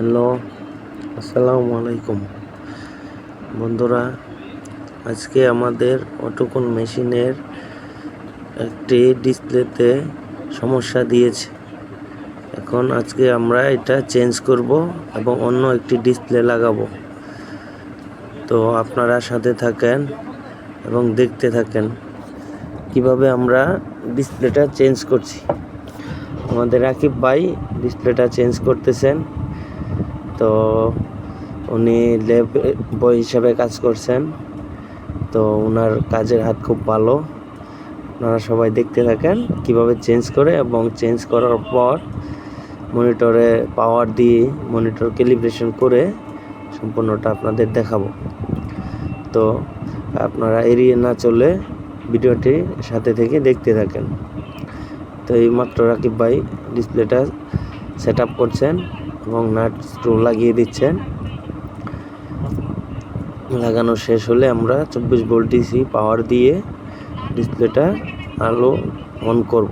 Hello, আসসালামু আলাইকুম বন্ধুরা। আজকে আমাদের অটোকন মেশিনের একটি ডিসপ্লেতে সমস্যা দিয়েছে। এখন আজকে আমরা এটা চেঞ্জ করব এবং অন্য একটি ডিসপ্লে লাগাবো। তো আপনারা সাথে থাকেন এবং দেখতে থাকেন কিভাবে আমরা ডিসপ্লেটা চেঞ্জ করছি। আমাদের রাকিব ভাই ডিসপ্লেটা চেঞ্জ করতেছেন। তো উনি ল্যাব বয় হিসাবে কাজ করছেন। তো ওনার কাজের হাত খুব ভালো। আপনারা সবাই দেখতে থাকেন কিভাবে চেঞ্জ করে, এবং চেঞ্জ করার পর মনিটরে পাওয়ার দিয়ে মনিটর ক্যালিব্রেশন করে সম্পূর্ণটা আপনাদের দেখাবো। তো আপনারা এড়িয়ে না চলে ভিডিওটি সাথে থেকে দেখতে থাকেন। তো এইমাত্র রাকিব ভাই ডিসপ্লেটা সেট আপ করছেন এবং নাট স্ক্রু লাগিয়ে দিচ্ছেন। লাগানো শেষ হলে আমরা 24 ভোল্ট ডিসি পাওয়ার দিয়ে ডিসপ্লেটা আলো অন করব।